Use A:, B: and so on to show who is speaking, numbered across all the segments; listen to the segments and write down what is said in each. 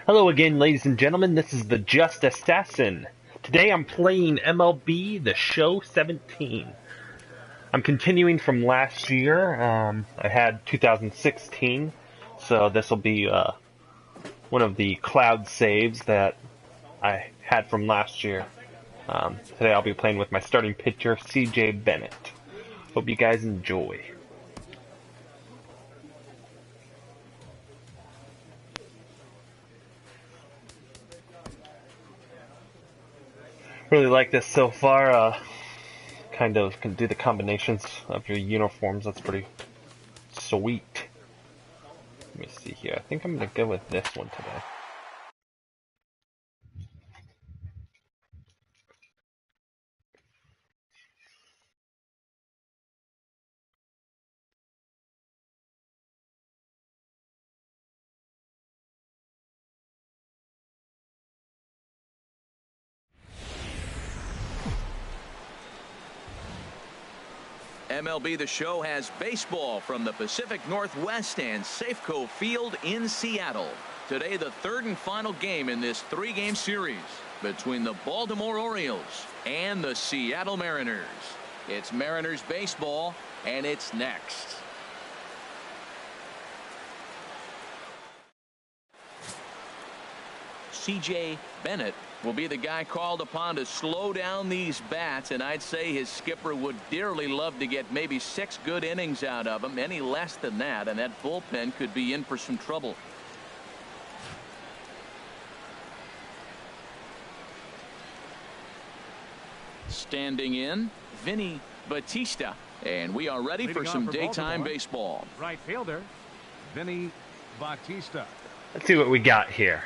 A: Hello again, ladies and gentlemen. This is TheJustAssassin. Today I'm playing MLB The Show 17. I'm continuing from last year. I had 2016, so this will be one of the cloud saves that I had from last year. Today I'll be playing with my starting pitcher, CJ Bennett. Hope you guys enjoy. Really like this so far. Kind of can do the combinations of your uniforms. That's pretty sweet. Let me see here. I think I'm gonna go with this one today.
B: MLB The Show has baseball from the Pacific Northwest and Safeco Field in Seattle. Today, the third and final game in this three-game series between the Baltimore Orioles and the Seattle Mariners. It's Mariners baseball, and it's next. CJ Bennett will be the guy called upon to slow down these bats, and I'd say his skipper would dearly love to get maybe 6 good innings out of him. Any less than that, and that bullpen could be in for some trouble. Standing in, Vinny Batista, and we are ready for some daytime baseball.
C: Right fielder, Vinny Batista.
A: Let's see what we got here.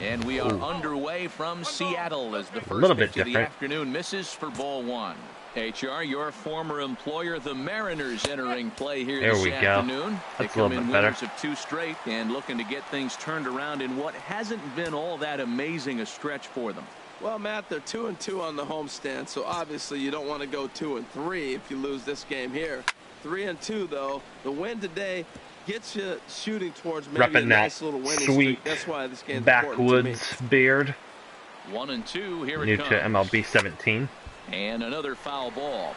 B: And we are underway from Seattle as the first pitch of the afternoon misses for ball one. HR, your former employer, the Mariners, entering play here this afternoon. They come in winners of 2 straight and looking to get things turned around in what hasn't been all that amazing a stretch for them.
D: Well, Matt, they're 2-2 on the homestand, so obviously you don't want to go 2-3 if you lose this game here. 3-2, though. The win today gets you shooting towards maybe a nice little winning streak. That's why this game's
A: backwoods beard.
B: 1-2. Here
A: New
B: it comes.
A: to MLB 17.
B: And another foul ball.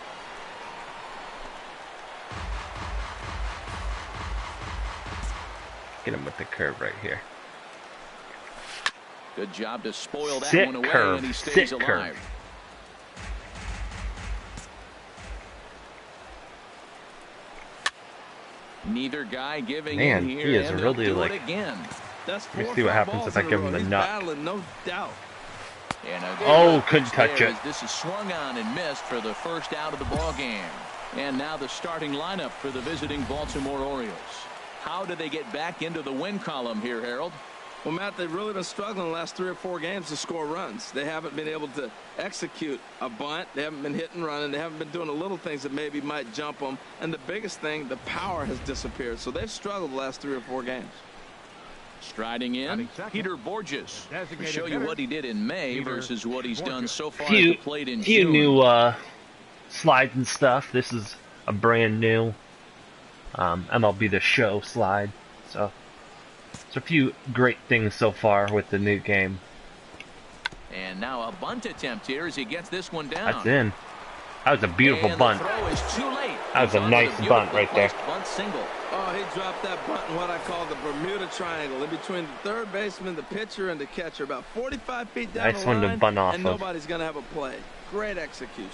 A: Get him with the curve right here.
B: Good job to spoil that one away, and he stays alive. Neither guy giving in here.
A: He is really
B: like. Again.
D: That's
A: let me see what happens if I give him the nut.
D: Battling, no doubt.
A: Oh, couldn't touch it.
B: This is swung on and missed for the first out of the ball game. And now the starting lineup for the visiting Baltimore Orioles. How do they get back into the win column here, Harold?
D: Well, Matt, they've really been struggling the last 3 or 4 games to score runs. They haven't been able to execute a bunt. They haven't been hitting and running. They haven't been doing the little things that maybe might jump them. And the biggest thing, the power has disappeared. So they've struggled the last 3 or 4 games.
B: Striding in, Peter Borges. To show you what he did in May versus what he's done so far at the plate in June.
A: Few new slides and stuff. This is a brand new MLB The Show slide. So a few great things so far with the new game.
B: And now a bunt attempt here as he gets this one down.
A: That's in. That was a beautiful bunt. That was a nice bunt right there.
B: Bunt single.
D: Oh, he dropped that bunt in what I call the Bermuda Triangle, in between the third baseman, the pitcher, and the catcher, about 45 feet down the line,
A: to bunt off
D: and nobody's going to have a play. Great execution.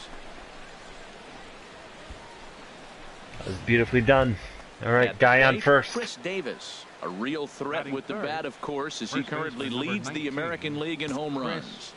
A: That was beautifully done. All right, guy on first.
B: Chris Davis, a real threat with the bat, of course, as he currently leads the American League in home runs.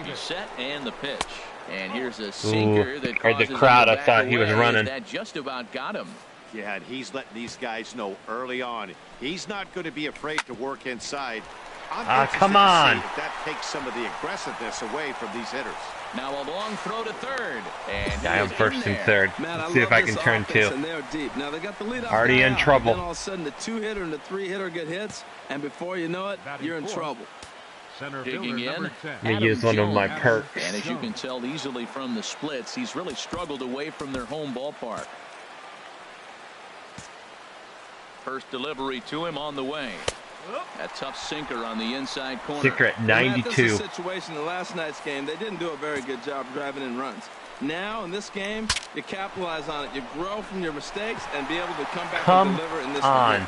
B: He's set and the pitch. And here's a sinker that causes
A: the crowd.
B: I
A: thought he was running.
B: That just about got him.
E: Yeah, and he's letting these guys know early on he's not going to be afraid to work inside.
A: Come on.
E: That takes some of the aggressiveness away from these hitters.
B: Now a long throw to third. And
A: I'm first and third. Let's see if I can turn 2.
D: And they're deep. Now they got the lead
A: already in trouble.
D: And then all of a sudden the 2-hitter and the 3-hitter get hits, and before you know it, you're in trouble.
B: Digging in,
A: let me use one of my perks.
B: And as you can tell easily from the splits, he's really struggled away from their home ballpark. First delivery to him on the way. A tough sinker on the inside corner.
A: Sinker at 92.
D: This is a situation in last night's game. They didn't do a very good job driving in runs. Now, in this game, you capitalize on it. You grow from your mistakes and be able to come back and deliver in this game.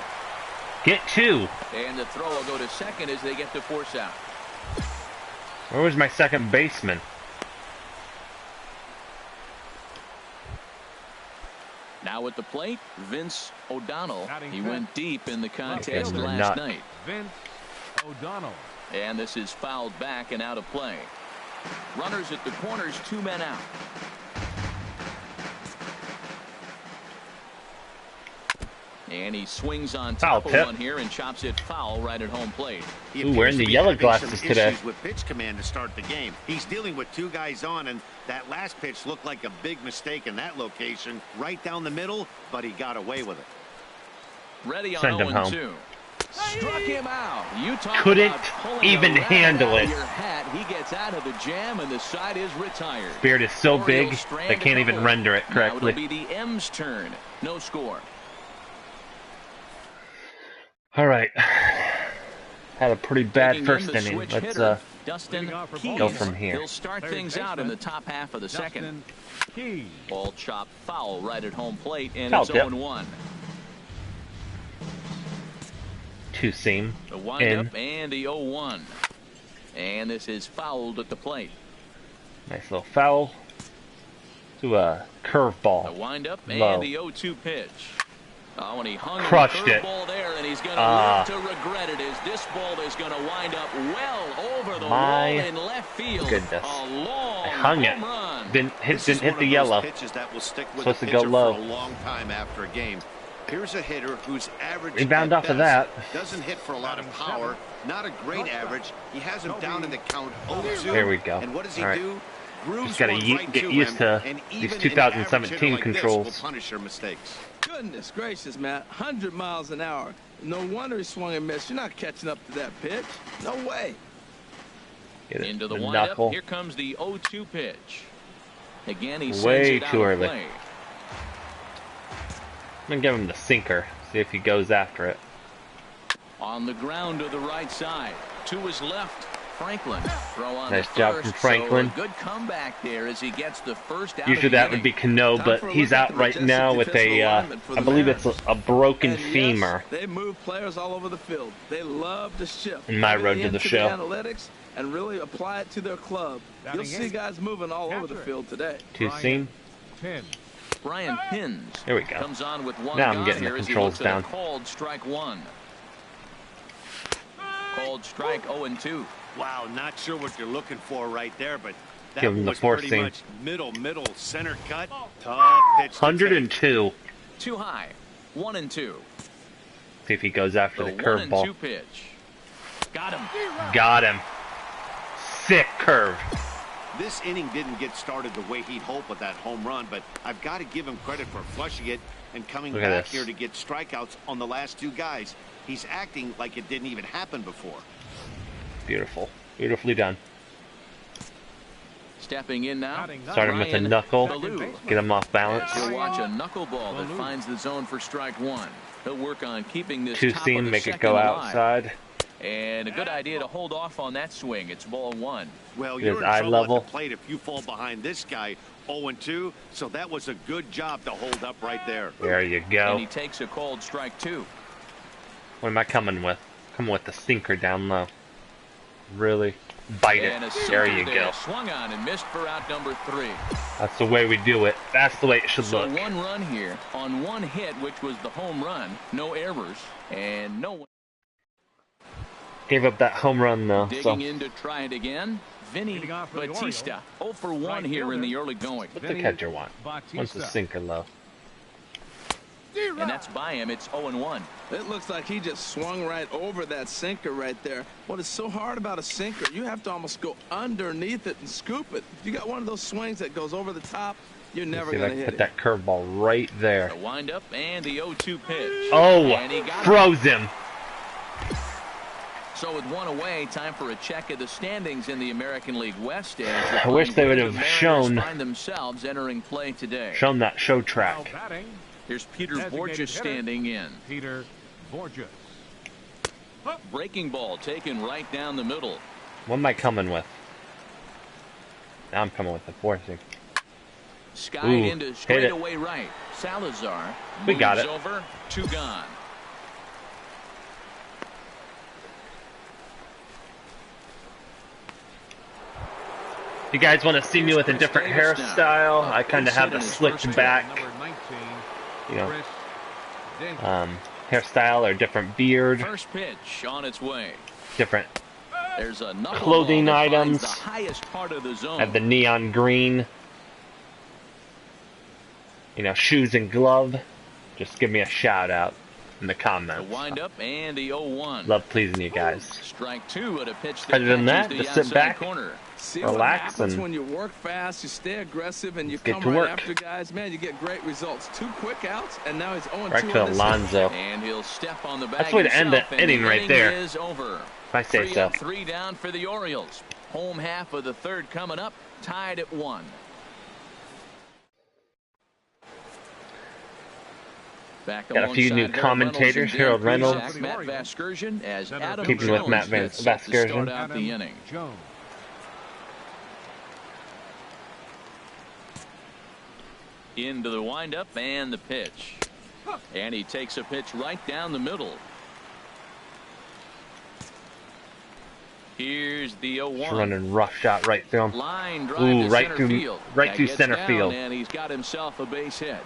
A: Get 2.
B: And the throw will go to second as they get the force out.
A: Where was my second baseman?
B: Now at the plate, Vince O'Donnell. He went deep in the contest last night.
C: Vince O'Donnell.
B: And this is fouled back and out of play. Runners at the corners, 2 men out. And he swings on top of one here and chops it foul right at home plate.
A: Ooh, wearing the yellow glasses today.
E: With pitch command to start the game. He's dealing with 2 guys on, and that last pitch looked like a big mistake in that location, right down the middle, but he got away with it.
B: Ready on 0-2. Struck him out.
A: Couldn't even handle it.
B: He gets out of the jam, and the side is retired.
A: Spirit is so big they can't even render it correctly.
B: Now it'll be the M's turn. No score.
A: All right. Had a pretty bad first inning. Let's go from here.
B: He'll start things out in the top half of the second. Ball chopped foul right at home plate, and it's 0-1.
A: 2-seam.
B: The windup and the 0-1. And this is fouled at the plate.
A: Nice little foul to a curveball.
B: The windup and the 0-2 pitch. Oh, and he hung
A: crushed it.
B: Ball there, and he's going to live to regret it as this ball is going to wind up well over the wall in left field.
A: Goodness.
B: A long
A: I hung it.
B: Run.
A: Didn't hit the yellow.
E: That will stick with
A: supposed to go low
E: for a long time after a game. Here's a hitter whose average
A: rebound off of that.
E: Doesn't hit for a lot of power. Not a great average. He has him down in the count 0-2.
A: There we go.
E: And what does he do?
A: Just got to get used to these 2017 controls.
E: Will punish your mistakes.
D: Goodness gracious, Matt. 100 miles an hour. No wonder he swung and missed. You're not catching up to that pitch. No way.
B: Into the windup. Here comes the 0-2 pitch. Again, he sends
A: way
B: it out
A: too
B: of
A: early.
B: play.
A: I'm going to give him the sinker. See if he goes after it.
B: On the ground to the right side. To his left. Franklin. Throw on
A: nice job from Franklin.
B: So a good comeback there as he gets the first out.
A: Usually that would be Cano, but he's out right now with a, I believe it's a broken femur.
D: They move players all over the field. They love to shift.
A: In my road to the show.
D: Analytics and really apply it to their club. You'll see guys moving all over the field today.
A: 2-seam.
B: Brian Pins.
A: There we go.
B: Comes on with one
A: now I'm getting the controls down.
B: Called strike 1. Called strike 0-2.
E: Wow, not sure what you're looking for right there, but that
A: give him the
E: was
A: pretty
E: seam.
A: Much
E: middle, center cut. Tough pitch.
A: 102.
B: Too high. 1-2.
A: See if he goes after the curveball.
B: 1-2 pitch. Got him.
A: Got him. Sick curve.
E: This inning didn't get started the way he'd hoped with that home run, but I've got to give him credit for flushing it and coming back here to get strikeouts on the last 2 guys. He's acting like it didn't even happen before.
A: Beautiful. Beautifully done.
B: Stepping in now.
A: Start him with a knuckle. Get him off balance.
B: You'll watch a knuckleball that finds the zone for strike 1. He'll work on keeping this
A: 2-seam, make it go outside.
B: And a good idea to hold off on that swing. It's ball 1.
E: Well, you're in trouble at the plate if you fall behind this guy 0-2. So that was a good job to hold up right there.
A: There you go.
B: And he takes a called strike 2.
A: What am I coming with? Coming with the sinker down low. Really bite it. There you go.
B: Swung on and missed for out number 3.
A: That's the way we do it. That's the way it should look.
B: So 1 run here on 1 hit, which was the home run. No errors and no one.
A: Gave up that home run though.
B: Digging in to try it again. Vinny Batista. 0 for 1 here in the early going.
A: What the catcher want? Wants the sinker low.
B: And that's by him. It's 0-1.
D: It looks like he just swung right over that sinker right there. What is so hard about a sinker, you have to almost go underneath it and scoop it. If you got one of those swings that goes over the top, you're never going to hit it.
A: Put that curveball right there.
B: The windup and the 0-2 pitch.
A: Oh, froze him.
B: So with 1 away, time for a check of the standings in the American League West.
A: I wish they would have shown
B: themselves entering play today.
A: Shown that show track.
B: Here's Peter Borges standing in.
C: Peter Gorgeous.
B: Breaking ball taken right down the middle.
A: What am I coming with? Now I'm coming with the forcing.
B: Sky into straightaway right. Salazar
A: we got it.
B: Over, 2 gone.
A: You guys want to see me with a different hairstyle? I kind of have the slicked back, you know, hairstyle or different beard.
B: First pitch on its way.
A: Different
B: There's a
A: clothing items.
B: the highest part of the zone.
A: I have the neon green. You know, shoes and glove. Just give me a shout out in the comments.
B: The wind up and the 0-1.
A: Love pleasing you guys.
B: Strike 2 at a pitch that
A: Other than that, just sit back,
B: corner.
D: See
A: relax,
D: what happens
A: and
D: when you work fast, you stay aggressive, and you
A: get
D: come
A: to
D: right
A: work.
D: after guys. Man, you get great results. 2 quick outs, and now he's 0-2
A: right to Alonso.
B: And he'll step on the bag.
A: That's the way to end the inning right there.
B: Is over.
A: If I say so.
B: 3 down for the Orioles. Home half of the 3rd coming up, tied at 1. Back
A: got a few new commentators. Harold Reynolds.
B: Matt Vasgersian as Adam
A: Keeping with Matt Vasgersian.
B: Start out the inning. Into the windup and the pitch. And he takes a pitch right down the middle. Here's the 0-1.
A: Just running rough shot right through him.
B: Line drive
A: Ooh,
B: to
A: right
B: center
A: through
B: field.
A: right through
B: That
A: center
B: gets
A: field.
B: down, and he's got himself a base hit.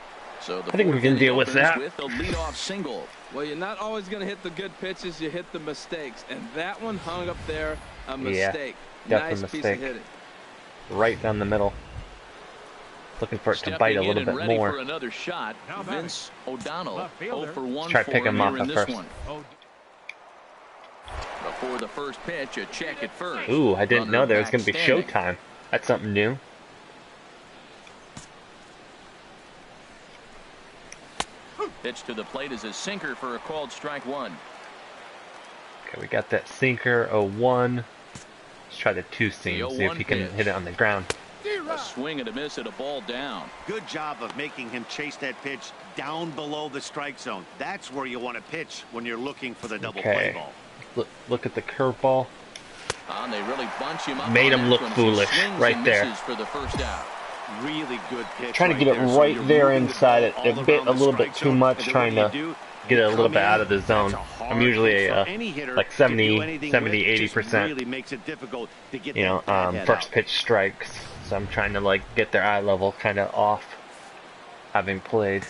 B: So the
A: I think we can deal with that.
B: With a leadoff single.
D: Well, you're not always going to hit the good pitches. You hit the mistakes, and that one hung up there, a mistake.
A: Definitely
D: Nice
A: mistake.
D: piece of hitting.
A: Right down the middle. Looking for it to bite a little bit
B: ready
A: more.
B: For another shot, Vince O'Donnell. 0 for 1
A: Try to pick him off
B: in
A: at
B: this
A: first.
B: one. Before the first pitch, a check at first.
A: Ooh, I didn't know there was going to be
B: standing.
A: showtime. That's something new.
B: Pitch to the plate is a sinker for a called strike 1.
A: Okay, we got that sinker, 0-1. Let's try the 2-seam, see if he can hit it on the ground.
B: A swing and a miss at a ball down.
E: Good job of making him chase that pitch down below the strike zone. That's where you want to pitch when you're looking for the double play ball.
A: Look at the curveball.
B: And they really bunch him up.
A: Made him look foolish right there.
B: For the first out.
E: Really good pitch.
A: Trying to get it right there inside it. It bit a little bit too much, trying to get it a little bit out of the zone. I'm usually like 70-80%, you know, first pitch strikes. So I'm trying to like get their eye level kind of off, having played.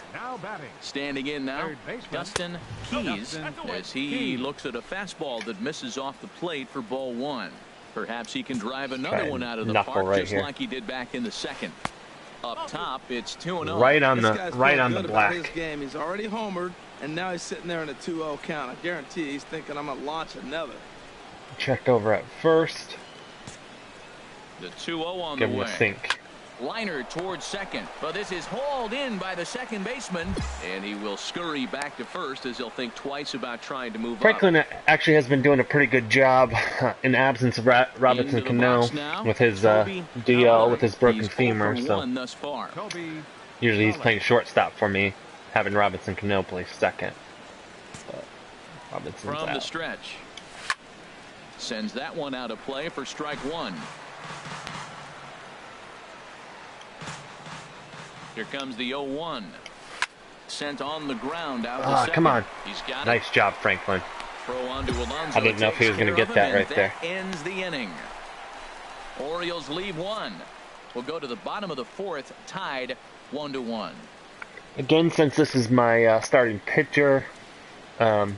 B: Standing in now, Dustin Keys, as he looks at a fastball that misses off the plate for ball 1. Perhaps he can drive another one out of the park,
A: right
B: just
A: here.
B: like he did back in the 2nd. Up top, it's 2-0.
A: Right on the
D: black.
A: black.
D: Game. He's already homered, and now he's sitting there in a 2-0 count. I guarantee he's thinking I'm gonna launch another.
A: Check over at first.
B: The 2-0 on
A: Give
B: the
A: him
B: way.
A: a sink.
B: Liner towards second, but this is hauled in by the second baseman, and he will scurry back to first as he'll think twice about trying to move
A: Franklin
B: up.
A: actually has been doing a pretty good job in absence of Robinson Cano with his DL with his broken femur. So usually he's playing shortstop for me, having Robinson Cano play second. But Robinson's
B: From
A: out.
B: the stretch, sends that one out of play for strike 1. Here comes the 0-1. Sent on the ground out to second.
A: Come on.
B: He's got
A: nice job, Franklin.
B: Throw on to Alonso.
A: I didn't know if he was going to get that right there.
B: Ends the inning. Orioles leave 1. We'll go to the bottom of the 4th, tied 1-1.
A: Again, since this is my starting pitcher, I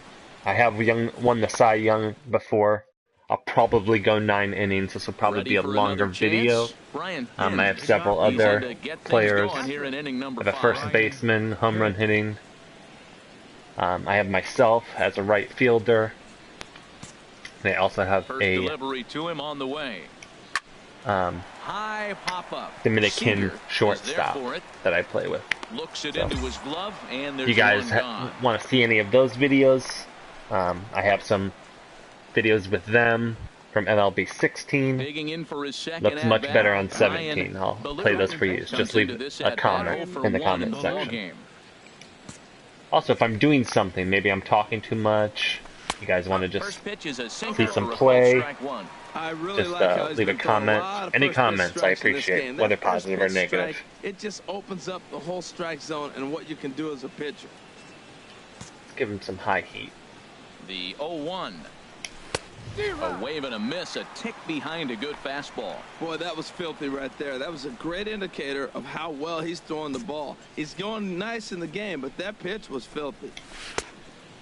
A: have won the Cy Young before. I'll probably go 9 innings. This will probably be a longer video. I have several other players. I have a first baseman, home run hitting. I have myself as a right fielder. They also have a
B: delivery to him on the way. High pop up.
A: Dominican shortstop that I play with.
B: Looks it into his glove, and there's
A: you guys want to see any of those videos? I have some videos with them from MLB 16. Looks much better on 17. I'll play those for you. Just leave a comment in the comment section. Also, if I'm doing something, maybe I'm talking too much, you guys want to just see some play, just leave a comment. Any comments I appreciate, whether positive or negative.
D: It just opens up the whole strike zone and what you can do as a pitcher.
A: Let's give him some high heat.
B: The 0-1. A wave and a miss, a tick behind a good fastball.
D: Boy, that was filthy right there. That was a great indicator of how well he's throwing the ball. He's going nice in the game, but that pitch was filthy.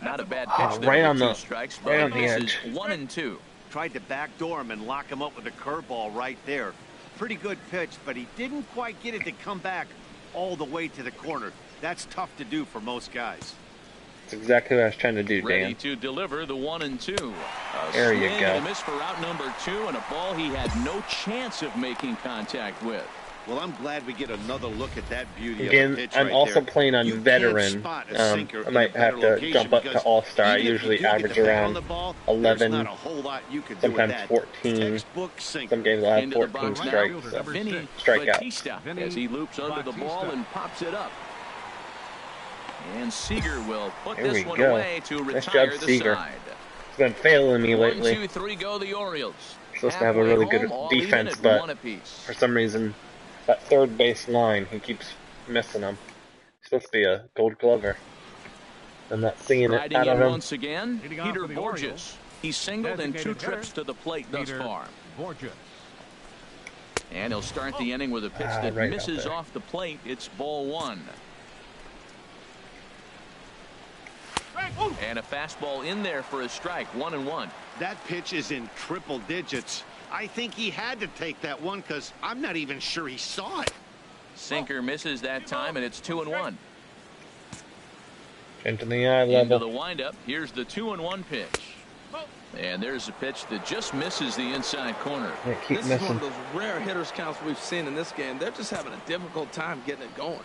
B: Not a bad pitch there.
A: Right on the
B: strikes,
A: right on the
B: this
A: edge.
B: is 1-2.
E: Tried to backdoor him and lock him up with a curveball right there. Pretty good pitch, but he didn't quite get it to come back all the way to the corner. That's tough to do for most guys.
A: That's exactly what I was trying to do, Dan.
B: Ready to deliver the 1-2.
A: There you go.
B: A miss for out number 2 and a ball he had no chance of making contact with.
E: Well, I'm glad we get another look at that beauty
A: Again,
E: of the pitch
A: I'm
E: right
A: also
E: there.
A: playing on veteran. I might have to jump up to All-Star. I usually average around 11, sometimes 14. Some games I'll have 14 strikeouts.
B: As he loops under the ball and pops it up. And Seager will put this one away to retire the side.
A: He's been failing me lately.
B: 1-2-3 go the Orioles.
A: Supposed to have a really good defense, but for some reason, that third base line, he keeps missing them. He's supposed to be a Gold Glover. I'm not seeing it out of him.
B: Once again, Peter Borges. He's singled in 2 trips to the plate thus far. And he'll start the inning with a pitch that misses off the plate. It's ball 1. And a fastball in there for a strike, 1-1.
E: That pitch is in triple digits. I think he had to take that one because I'm not even sure he saw it.
B: Sinker misses that time, and it's 2-1.
A: Into the eye level.
B: Into the windup. Here's the 2-1 pitch. And there's a pitch that just misses the inside corner.
D: This is one of those rare hitters counts we've seen in this game. They're just having a difficult time getting it going.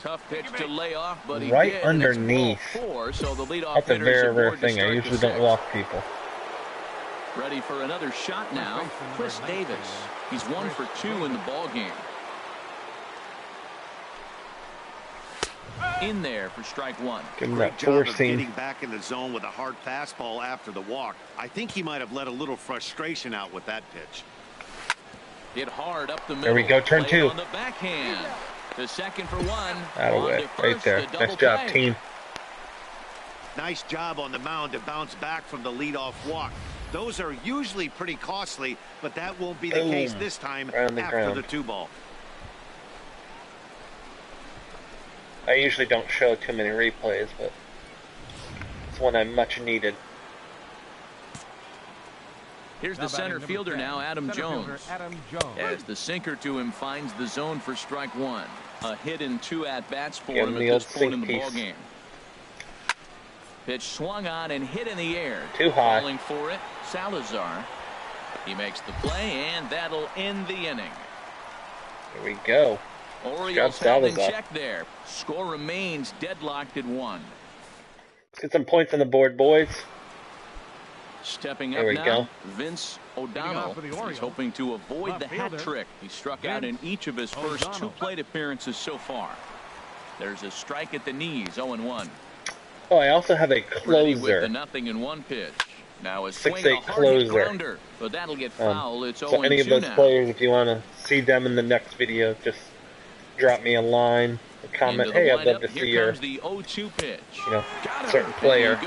B: Tough pitch to lay off, but he
A: right
B: did,
A: underneath.
B: So the leadoff
A: That's a very rare thing. I usually don't walk people.
B: Ready for another shot now. Chris Davis. He's 1 for 2 in the ball game. In there for strike 1.
A: Give him
E: Great
A: that
E: job of
A: forcing.
E: getting back in the zone with a hard fastball after the walk. I think he might have let a little frustration out with that pitch.
B: Hit hard up the middle.
A: There we go, turn 2.
B: On the backhand. To second for 1.
A: Out of the way, right there. Nice job, team.
E: Nice job on the mound to bounce back from the leadoff walk. Those are usually pretty costly, but that won't be the case this time after the 2-ball.
A: I usually don't show too many replays, but it's one I much needed.
B: Here's the center fielder now, Adam Jones. As the sinker to him finds the zone for strike 1. A hit and 2 at-bats for him at this point in the ballgame. Pitch swung on and hit in the air.
A: Too high.
B: Falling for it, Salazar. He makes the play, and that'll end the inning.
A: Here we go.
B: Orioles held in check there. Score remains deadlocked at 1.
A: Let's get some points on the board, boys.
B: Stepping up now, Vince O'Donnell. He's hoping to avoid the hat trick. He struck out in each of his first 2 plate appearances so far. There's a strike at the knees, 0-1.
A: Oh, I also have a closer.
B: With the 0-1 pitch. Now a swing,
A: 6-8 closer.
B: But that'll get foul. It's 0-2
A: so any of those
B: now.
A: players, if you want to see them in the next video, just drop me a line, a comment. Hey, I'd love to see your,
B: the 0-2 pitch.
A: Certain player.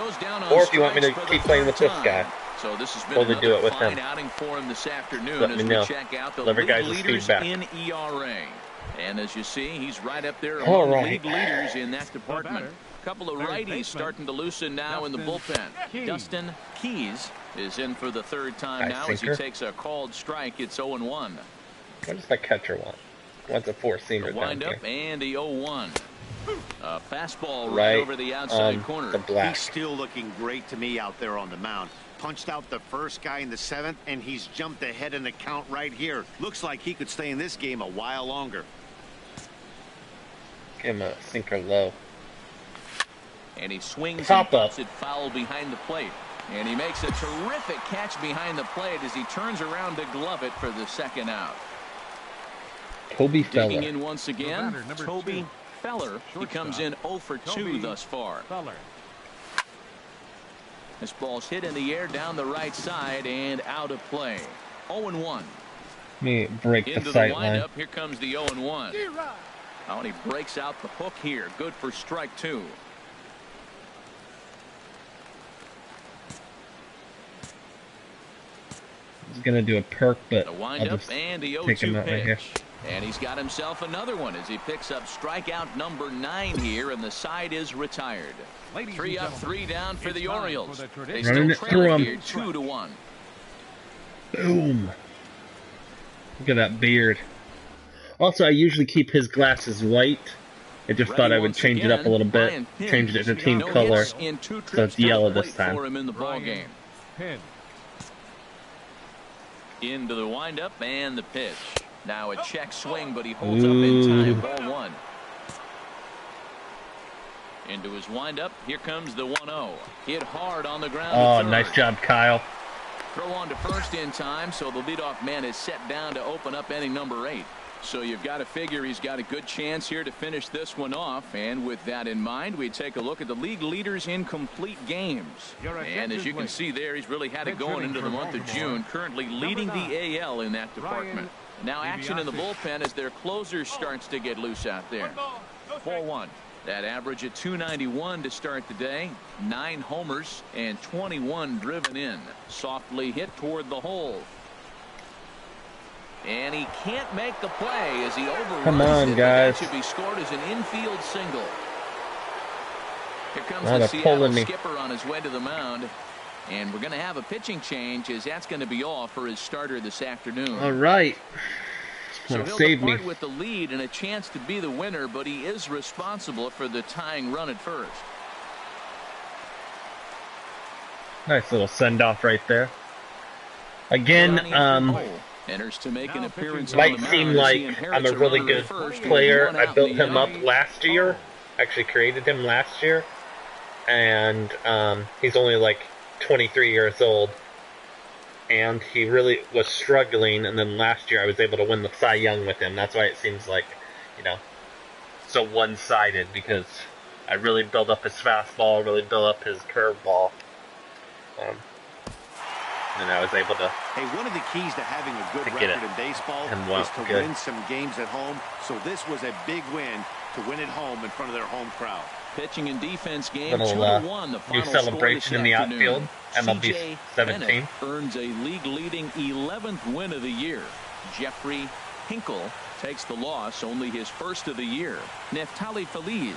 A: Or if you want me to keep playing with this guy,
B: so this has been
A: totally do it with him.
B: Outing for him this afternoon.
A: Let me know.
B: Check out the
A: Love your guys'
B: leaders
A: feedback.
B: In ERA. And as you see, he's right up there among the league leaders in that department. A couple of righties starting to loosen now in the bullpen. Dustin Keys is in for the 3rd time now as he takes a called strike. It's 0-1.
A: What does my catcher want? Wants a 4-seamer.
B: Wind up and the 0-1. A fastball
A: right
B: over the outside corner.
A: The black.
E: He's still looking great to me out there on the mound. Punched out the first guy in the 7th, and he's jumped ahead in the count right here. Looks like he could stay in this game a while longer.
A: Give him a sinker low.
B: And he swings
A: Top
B: and
A: up.
B: puts it foul behind the plate. And he makes a terrific catch behind the plate as he turns around to glove it for the 2nd out.
A: Toby
B: Digging
A: Feller.
B: in once again, Toby Feller. He comes in 0 for 2 thus far. This ball's hit in the air down the right side and out of play. 0-1.
A: Let me break
B: Into
A: the sight line.
B: windup. Here comes the 0-1. Oh, and he breaks out the hook here. Good for strike 2.
A: He's gonna do a perk, but
B: The
A: I'll
B: windup
A: just
B: and the
A: take him
B: 0-2
A: out right here.
B: pitch. And he's got himself another one as he picks up strikeout number 9 here, and the side is retired. 3 up, 3 down for the Orioles. They still trail here 2-1.
A: Boom. Look at that beard. Also, I usually keep his glasses white. I just thought I would change it up a little bit. Change it to team color. So it's yellow this time.
B: For him in the ball game. Into the windup and the pitch. Now a check swing, but he holds up in time. Ball 1. Into his windup. Here comes the 1-0. Hit hard on the ground.
A: Oh, nice job, Kyle.
B: Throw on to first in time, so the leadoff man is set down to open up inning number 8. So you've got to figure he's got a good chance here to finish this one off. And with that in mind, we take a look at the league leaders in complete games. And as you can see there, he's really had it going into the month of June, currently leading the AL in that department. Now action in the bullpen as their closer starts to get loose out there. 4-1. That average at 291 to start the day. 9 homers and 21 driven in. Softly hit toward the hole. And he can't make the play as he overruns
A: Come on,
B: it.
A: guys.
B: That should be scored as an infield single. Here comes
A: Now
B: the
A: they're
B: Seattle
A: pulling me.
B: skipper on his way to the mound. And we're going to have a pitching change as that's going to be all for his starter this afternoon.
A: All right.
B: So
A: Well,
B: he'll
A: save me.
B: depart with the lead and a chance to be the winner, but he is responsible for the tying run at first.
A: Nice little send-off right there. Again,
B: Enters to make an appearance on
A: might
B: the
A: seem
B: mound as
A: like
B: he
A: I'm
B: inherits
A: a really
B: runner at
A: good
B: first,
A: player.
B: one
A: I
B: out
A: built
B: in the
A: him up
B: inning.
A: last year. Actually created him last year. And he's only like 23 years old. And he really was struggling. And then last year I was able to win the Cy Young with him. That's why it seems like, so one-sided. Because I really built up his fastball, really built up his curveball. And I was able to.
E: Hey, one of the keys to having a good
A: get
E: record in baseball is to win some games at home. So this was a big win to win at home in front of their home crowd.
B: Pitching and defense game,
A: Little
B: 2-1. The
A: new
B: final
A: celebration in the outfield. MLB
B: CJ
A: 17
B: Bennett earns a league-leading 11th win of the year. Jeffrey Hinkle takes the loss, only his first of the year. Neftali Feliz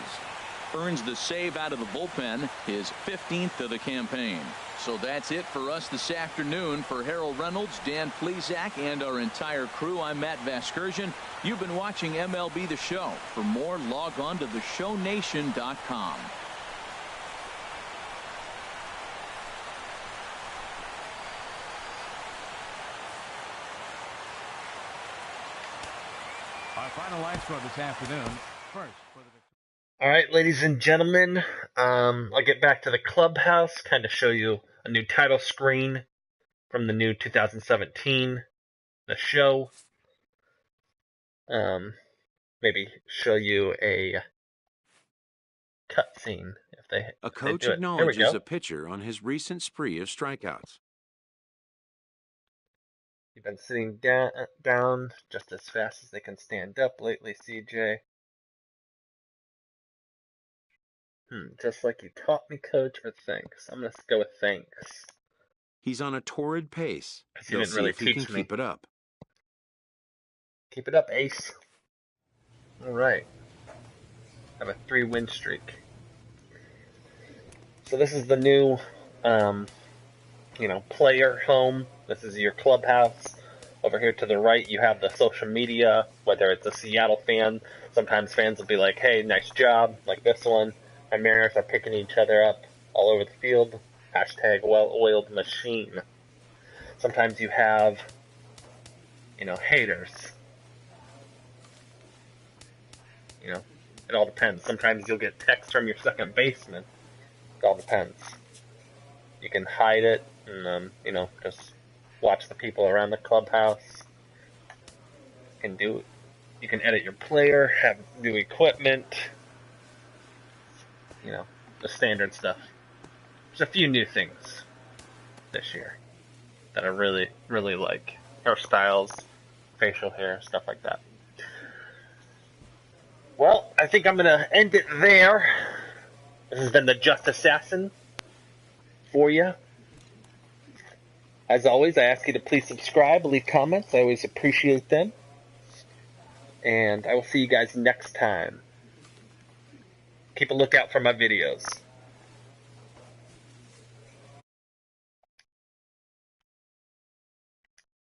B: earns the save out of the bullpen, his 15th of the campaign. So that's it for us this afternoon. For Harold Reynolds, Dan Plesac, and our entire crew, I'm Matt Vasgersian. You've been watching MLB The Show. For more, log on to theshownation.com.
C: Our final line score this afternoon. First for the
A: All right, ladies and gentlemen, I'll get back to the clubhouse, kind of show you a new title screen from the new 2017, the show. Maybe show you a cutscene if they.
F: A coach
A: they
F: acknowledges a pitcher on his recent spree of strikeouts.
A: You've been sitting down just as fast as they can stand up lately, CJ. Just like you taught me, coach, or thanks? I'm going to go with thanks.
F: He's on a torrid pace.
A: You
F: He'll
A: didn't
F: see
A: really
F: if he
A: teach
F: can
A: me.
F: keep it up.
A: Keep it up, ace. All right. Have a 3-win streak. So this is the new, player home. This is your clubhouse. Over here to the right, you have the social media, whether it's a Seattle fan. Sometimes fans will be like, hey, nice job, like this one. And Mariners are picking each other up all over the field. Hashtag well-oiled machine. Sometimes you have, haters. It all depends. Sometimes you'll get text from your second baseman. It all depends. You can hide it and, just watch the people around the clubhouse. You can edit your player, have new equipment, you know, the standard stuff. There's a few new things this year that I really, really like. Hairstyles, facial hair, stuff like that. Well, I think I'm going to end it there. This has been the Just Assassin for you. As always, I ask you to please subscribe, leave comments. I always appreciate them. And I will see you guys next time. Keep a lookout for my videos.